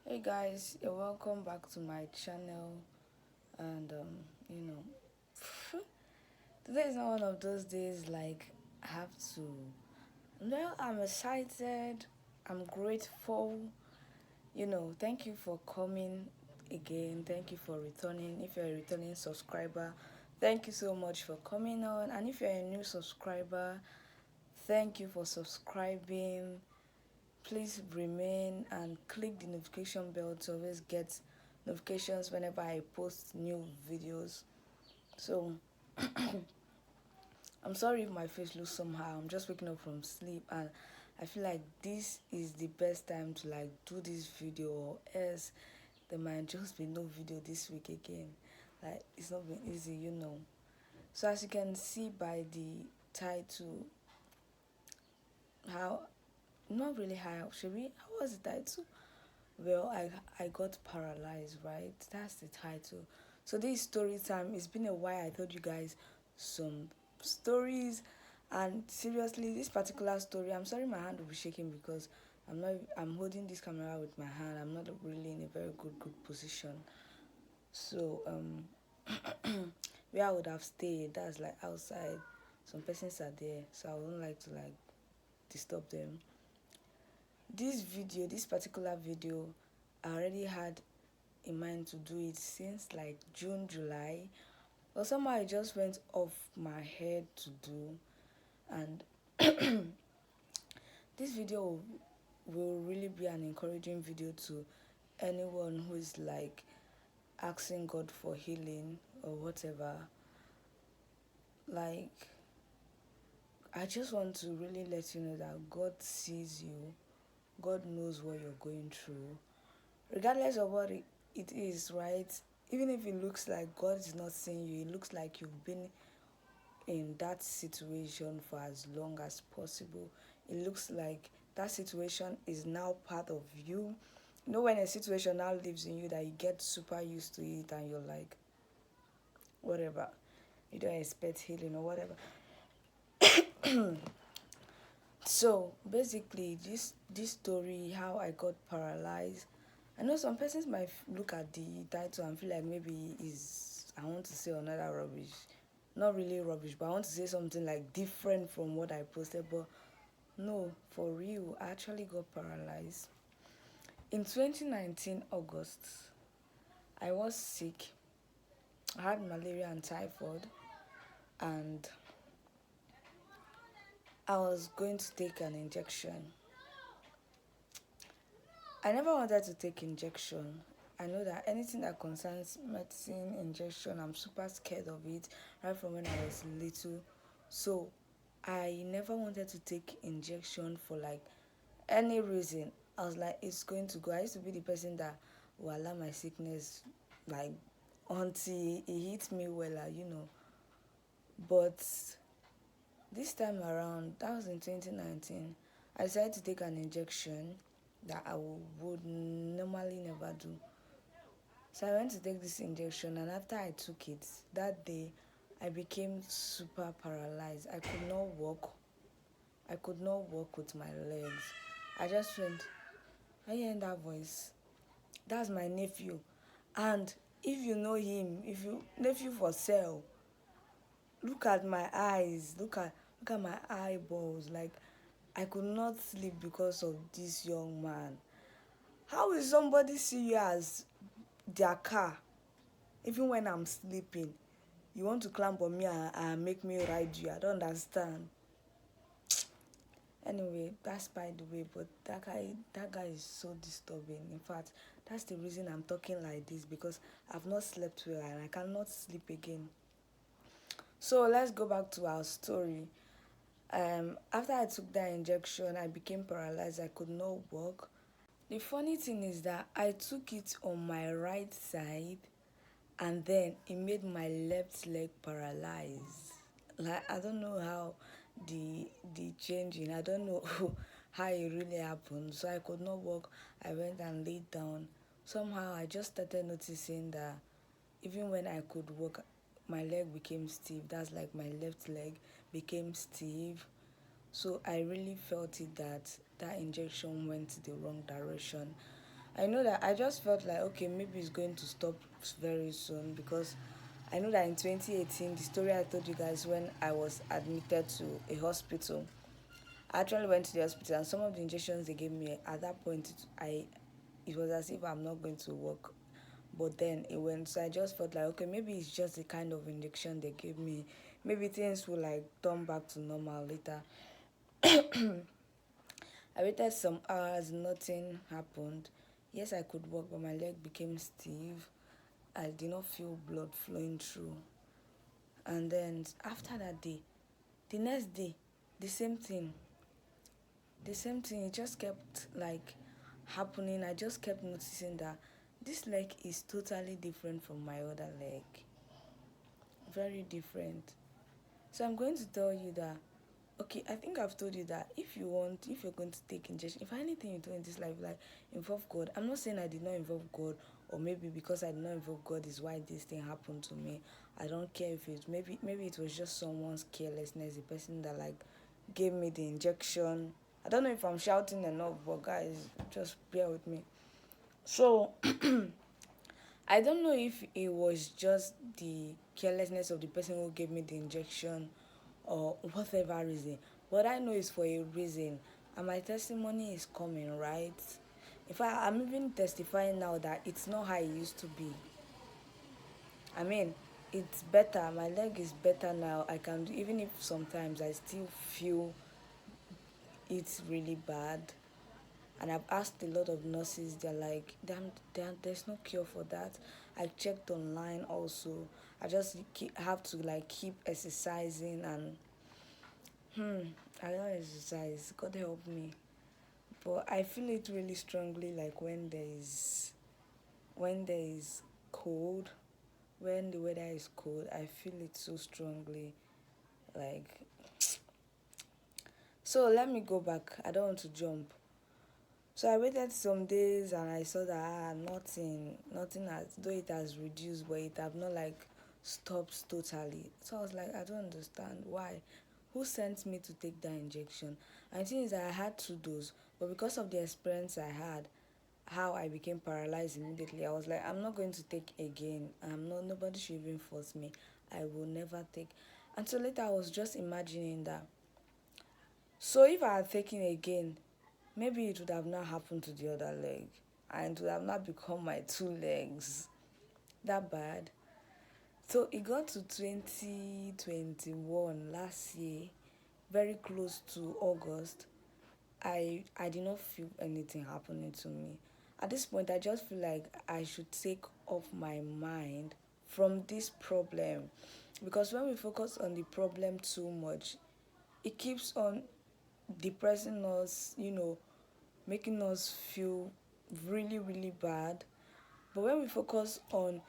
Hey guys, you're welcome back to my channel. And today is not one of those days like I have to. Well, I'm excited. I'm grateful. Thank you for coming again. Thank you for returning. If you're a returning subscriber, thank you so much for coming on. And if you're a new subscriber, thank you for subscribing. Please remain and click the notification bell to always get notifications whenever I post new videos. So I'm sorry if my face looks somehow. I'm just waking up from sleep and I feel like this is the best time to like do this video, or else there might just be no video this week again. Like, it's not been easy. So as you can see by the title, how not really how should we how was the title? Well, I got paralyzed, right? That's the title. So this story time. It's been a while. I told you guys some stories, and seriously, this particular story. I'm sorry, my hand will be shaking because I'm not. I'm holding this camera with my hand. I'm not really in a very good position. So where I would have stayed, that's like outside. Some persons are there, so I wouldn't like to like disturb them. This particular video, I already had in mind to do it since like June, July. But somehow it just went off my head to do. And this video will really be an encouraging video to anyone who is like asking God for healing or whatever. Like, I just want to really let you know that God sees you, God knows what you're going through, regardless of what it is, right? Even if it looks like God is not seeing you, it looks like you've been in that situation for as long as possible. It looks like that situation is now part of you. You know, when a situation now lives in you, that you get super used to it and you're like, whatever, you don't expect healing or whatever. So basically, this story, how I got paralyzed. I know some persons might look at the title and feel like maybe is I want to say another rubbish, not really rubbish, but I want to say something like different from what I posted. But no, for real, I actually got paralyzed in 2019 August. I was sick. I had malaria and typhoid, and I was going to take an injection. I never wanted to take injection. I know that anything that concerns medicine, injection, I'm super scared of it right from when I was little. So I never wanted to take injection for like any reason. I was like, it's going to go. I used to be the person that will allow my sickness like until it hits me well. But this time around, that was in 2019, I decided to take an injection that I would normally never do. So I went to take this injection, and after I took it, that day, I became super paralyzed. I could not walk. I could not walk with my legs. I just went, are you hearing that voice? That's my nephew. And if you know him, if you nephew for sale, look at my eyes, look at my eyeballs. Like, I could not sleep because of this young man. How will somebody see you as their car even when I'm sleeping? You want to climb on me and make me ride you? I don't understand. Anyway, that's by the way, but that guy is so disturbing. In fact, that's the reason I'm talking like this, because I've not slept well and I cannot sleep again. So let's go back to our story. After I took that injection, I became paralyzed. I could not walk. The funny thing is that I took it on my right side, and then it made my left leg paralyzed. Like, I don't know how the changing, I don't know how it really happened. So I could not walk. I went and laid down. Somehow I just started noticing that even when I could walk, my leg became stiff. That's like my left leg became stiff. So I really felt it that that injection went the wrong direction. I know that I just felt like, okay, maybe it's going to stop very soon, because I know that in 2018, the story I told you guys, when I was admitted to a hospital, I actually went to the hospital, and some of the injections they gave me at that point, it was as if I'm not going to work. But then it went, so I just felt like, okay, maybe it's just the kind of injection they gave me. Maybe things will like turn back to normal later. I waited some hours, nothing happened. Yes, I could walk, but my leg became stiff. I did not feel blood flowing through. And then after that day, the next day, the same thing. The same thing, it just kept like happening. I just kept noticing that this leg is totally different from my other leg. Very different. So I'm going to tell you that, okay, I think I've told you that if you're going to take injection, if anything you do in this life, like involve God. I'm not saying I did not involve God, or maybe because I did not involve God is why this thing happened to me. I don't care if it's maybe it was just someone's carelessness, the person that like gave me the injection. I don't know if I'm shouting enough, but guys, just bear with me. So I don't know if it was just the carelessness of the person who gave me the injection or whatever reason, but I know it's for a reason, and my testimony is coming, right? In fact, I'm even testifying now that it's not how it used to be. I mean, it's better. My leg is better now. I can do, even if sometimes I still feel it's really bad. And I've asked a lot of nurses, they're like, there's no cure for that. I checked online also. I just have to like keep exercising, and I don't exercise. God help me. But I feel it really strongly, like when there is cold, when the weather is cold, I feel it so strongly. Like, so let me go back. I don't want to jump. So I waited some days, and I saw that nothing has, though it has reduced, but it have not like stopped totally. So I was like, I don't understand why. Who sent me to take that injection? And the thing is that I had two doses, but because of the experience I had, how I became paralyzed immediately, I was like, I'm not going to take again. Nobody should even force me. I will never take. And so later I was just imagining that. So if I had taken again, maybe it would have not happened to the other leg, and it would have not become my two legs. That bad. So it got to 2021 last year, very close to August. I did not feel anything happening to me. At this point, I just feel like I should take off my mind from this problem, because when we focus on the problem too much, it keeps on depressing us, making us feel really, really bad. But when we focus on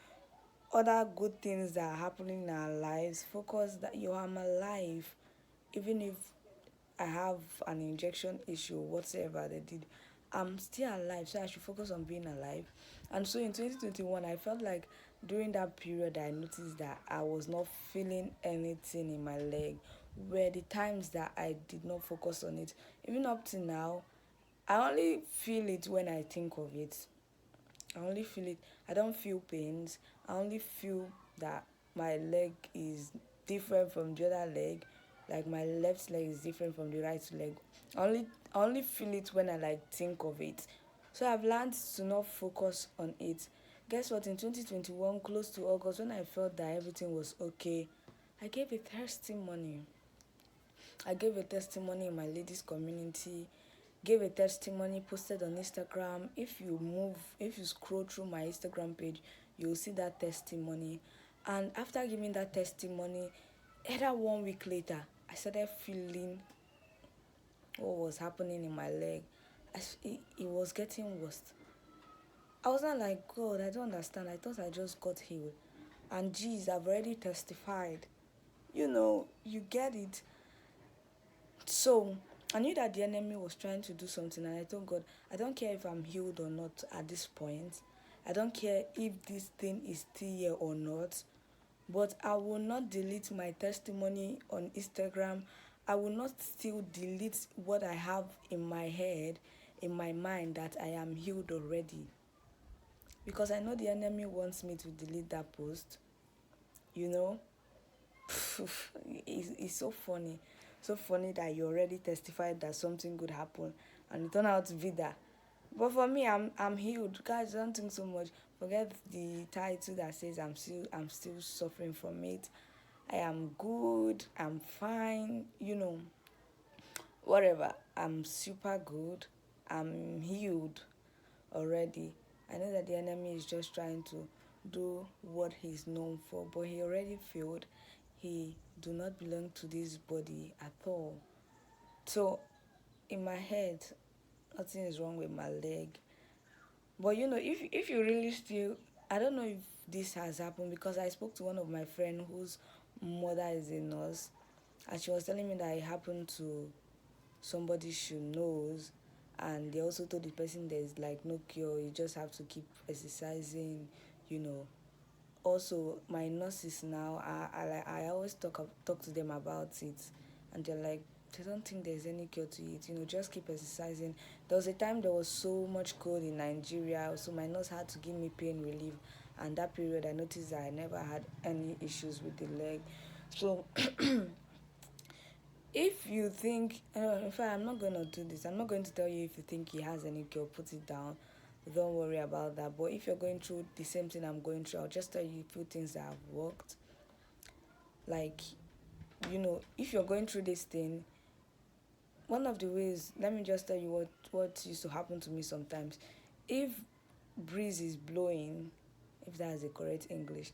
other good things that are happening in our lives, focus that you I'm alive, even if I have an injection issue, whatever they did, I'm still alive, so I should focus on being alive. And so in 2021, I felt like during that period, I noticed that I was not feeling anything in my leg. Were the times that I did not focus on it. Even up to now, I only feel it when I think of it. I only feel it. I don't feel pains. I only feel that my leg is different from the other leg. Like my left leg is different from the right leg. I only feel it when I like think of it. So I've learned to not focus on it. Guess what? In 2021, close to August, when I felt that everything was okay, I gave a testimony. I gave a testimony in my ladies community, gave a testimony, posted on Instagram. If you scroll through my Instagram page, you'll see that testimony. And after giving that testimony, either 1 week later, I started feeling what was happening in my leg. It was getting worse. I was not like, God, I don't understand. I thought I just got healed. And geez, I've already testified. You get it. So I knew that the enemy was trying to do something, and I told God, I don't care if I'm healed or not at this point. I don't care if this thing is still here or not. But I will not delete my testimony on Instagram. I will not still delete what I have in my head, in my mind, that I am healed already. because I know the enemy wants me to delete that post, you know. It's so funny. So funny that you already testified that something good happened and it turned out to be that. But for me, I'm healed. Guys, don't think so much. Forget the title that says I'm still suffering from it. I am good, I'm fine, whatever. I'm super good. I'm healed already. I know that the enemy is just trying to do what he's known for, but he already failed. He do not belong to this body at all. So in my head, nothing is wrong with my leg. But if you really still, I don't know if this has happened, because I spoke to one of my friend whose mother is a nurse, and she was telling me that it happened to somebody she knows, and they also told the person there's like no cure, you just have to keep exercising, you know. Also, my nurses now, I always talk to them about it, and they're like, they don't think there's any cure to it, just keep exercising. There was a time there was so much cold in Nigeria, so my nurse had to give me pain relief, and that period I noticed that I never had any issues with the leg. So if you think, in fact, I'm not going to do this. I'm not going to tell you if you think he has any cure, put it down. Don't worry about that. But if you're going through the same thing I'm going through, I'll just tell you a few things that have worked. Like, if you're going through this thing, one of the ways, let me just tell you what used to happen to me sometimes. If breeze is blowing, if that is the correct English,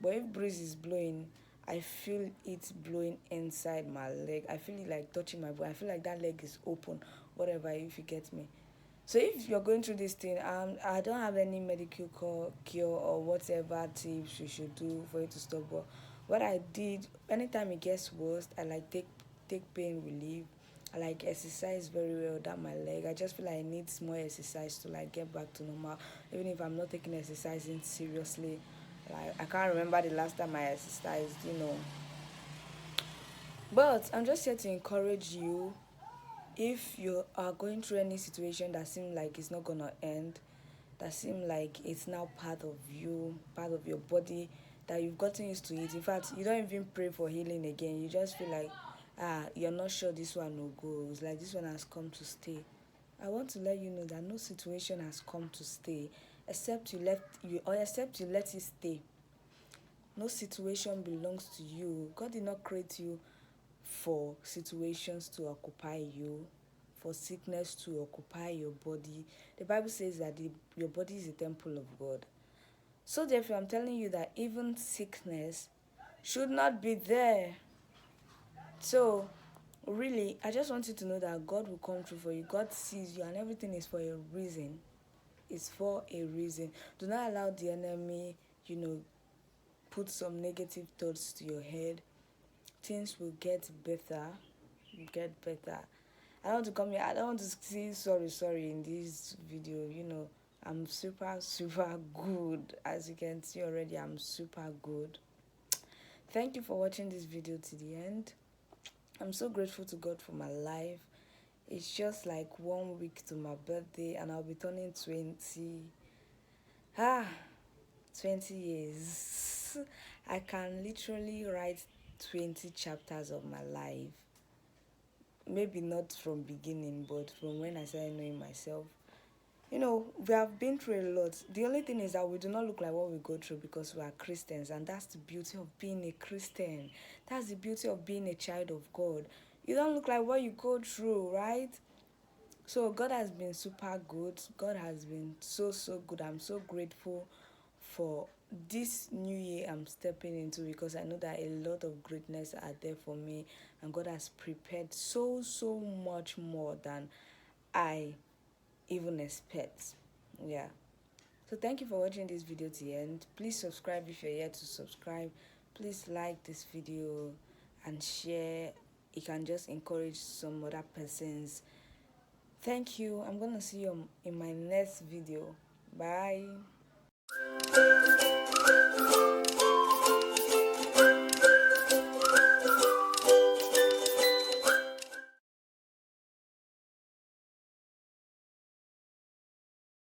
but if breeze is blowing, I feel it blowing inside my leg. I feel it like touching my body. I feel like that leg is open, whatever, if you get me. So if you're going through this thing, I don't have any medical cure or whatever tips you should do for you to stop. But what I did, anytime it gets worse, I like take pain relief. I like exercise very well that my leg. I just feel like I need more exercise to like get back to normal. Even if I'm not taking exercising seriously, like I can't remember the last time I exercised. But I'm just here to encourage you. If you are going through any situation that seems like it's not gonna end, that seems like it's now part of you, part of your body, that you've gotten used to it. In fact, you don't even pray for healing again. You just feel like, you're not sure this one will go. It's like this one has come to stay. I want to let you know that no situation has come to stay, except except you let it stay. No situation belongs to you. God did not create you for situations to occupy you, for sickness to occupy your body. The Bible says that your body is a temple of God. So therefore, I'm telling you that even sickness should not be there. So really, I just want you to know that God will come through for you. God sees you, and everything is for a reason. It's for a reason. Do not allow the enemy, put some negative thoughts to your head. Things will get better. Get better. I don't want to come here. I don't want to say sorry in this video. I'm super, super good. As you can see already, I'm super good. Thank you for watching this video to the end. I'm so grateful to God for my life. It's just like 1 week to my birthday, and I'll be turning 20. 20 years. I can literally write 20 chapters of my life. Maybe not from beginning, but from when I started knowing myself. We have been through a lot. The only thing is that we do not look like what we go through because we are Christians, and that's the beauty of being a Christian. That's the beauty of being a child of God. You don't look like what you go through, right? So God has been super good. God has been so, so good. I'm so grateful for this new year I'm stepping into, because I know that a lot of greatness are there for me, and God has prepared so, so much more than I even expect. Yeah. So thank you for watching this video to the end. Please subscribe if you're yet to subscribe. Please like this video and share. You can just encourage some other persons. Thank you. I'm gonna see you in my next video. Bye.